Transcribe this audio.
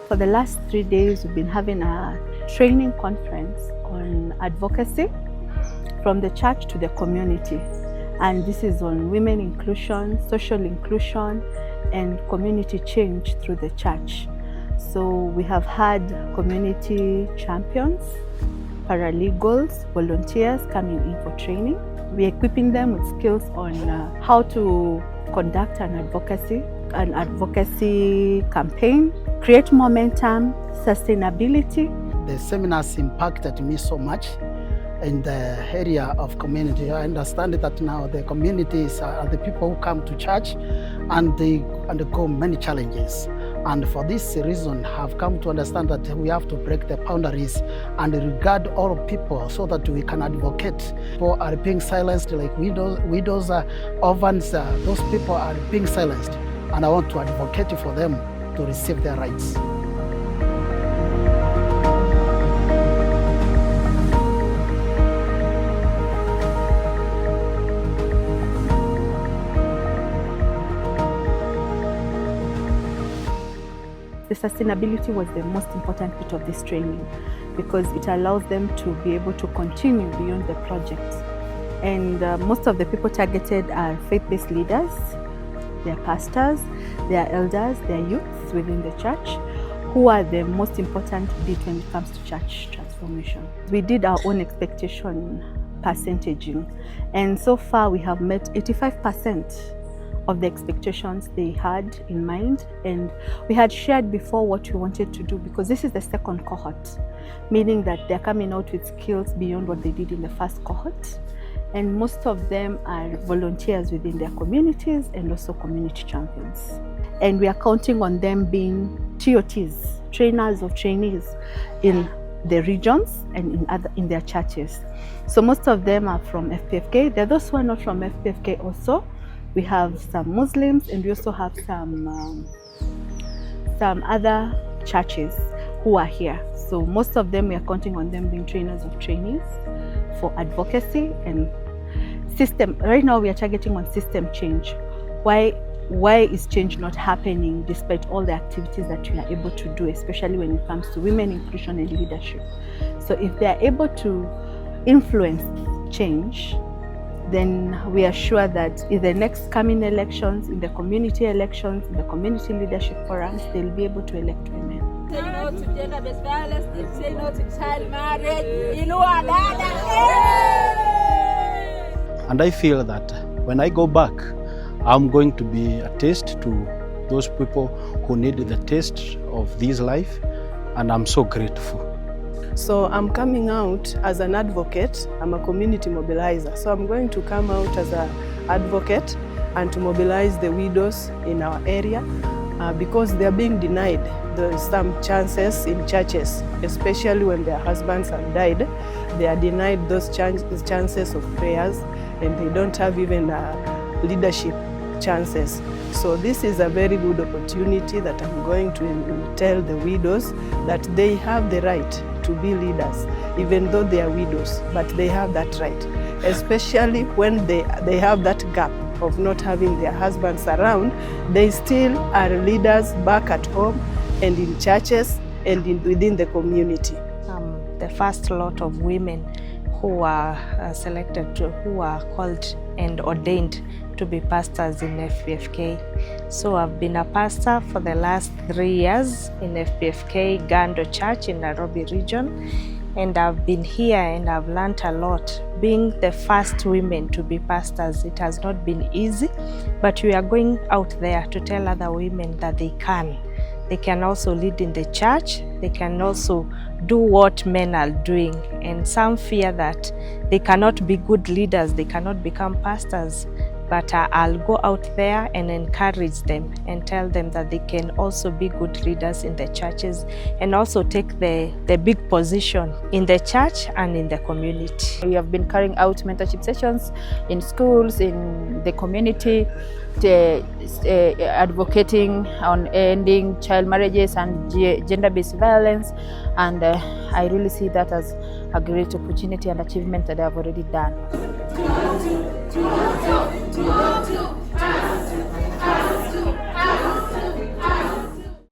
For the last 3 days, we've been having a training conference on advocacy from the church to the community. And this is on women inclusion, social inclusion, and community change through the church. So we have had community champions, paralegals, volunteers coming in for training. We're equipping them with skills on how to conduct an advocacy campaign, create momentum, sustainability. The seminars impacted me so much in the area of community. I understand that now the communities are the people who come to church and they undergo many challenges. And for this reason, I've come to understand that we have to break the boundaries and regard all people so that we can advocate. People are being silenced, like widows, orphans, those people are being silenced. And I want to advocate for them to receive their rights. The sustainability was the most important bit of this training because it allows them to be able to continue beyond the project. And most of the people targeted are faith-based leaders, they are pastors, they are elders, they are youths within the church, who are the most important bit when it comes to church transformation. We did our own expectation percentaging, and so far we have met 85% of the expectations they had in mind, and we had shared before what we wanted to do because this is the second cohort, meaning that they're coming out with skills beyond what they did in the first cohort, and most of them are volunteers within their communities and also community champions. And we are counting on them being TOTs, trainers of trainees in the regions and in their churches. So most of them are from FPFK. There are those who are not from FPFK also. We have some Muslims and we also have some other churches who are here. So most of them, we are counting on them being trainers of trainees for advocacy and system. Right now we are targeting on system change. Why is change not happening despite all the activities that we are able to do, especially when it comes to women inclusion and leadership? So if they are able to influence change, then we are sure that in the next coming elections, in the community elections, in the community leadership forums, they'll be able to elect women. Say no to gender-based violence, say no to child marriage, Inuka, Dada. And I feel that when I go back, I'm going to be a taste to those people who need the taste of this life, and I'm so grateful. So I'm coming out as an advocate. I'm a community mobilizer. So I'm going to come out as an advocate and to mobilize the widows in our area because they are being denied some chances in churches, especially when their husbands have died. They are denied those chances of prayers, and they don't have even leadership chances. So this is a very good opportunity that I'm going to tell the widows that they have the right to be leaders, even though they are widows, but they have that right, especially when they have that gap of not having their husbands around. They still are leaders back at home and in churches and within the community. The first lot of women who are selected, who are called and ordained to be pastors in FPFK. So I've been a pastor for the last 3 years in FPFK Gando Church in Nairobi region, and I've been here and I've learned a lot. Being the first women to be pastors, it has not been easy, but we are going out there to tell other women that they can. They can also lead in the church. They can also do what men are doing. And some fear that they cannot be good leaders, they cannot become pastors. But I'll go out there and encourage them and tell them that they can also be good leaders in the churches and also take the big position in the church and in the community. We have been carrying out mentorship sessions in schools, in the community, advocating on ending child marriages and gender-based violence, and I really see that as a great opportunity and achievement that I have already done. to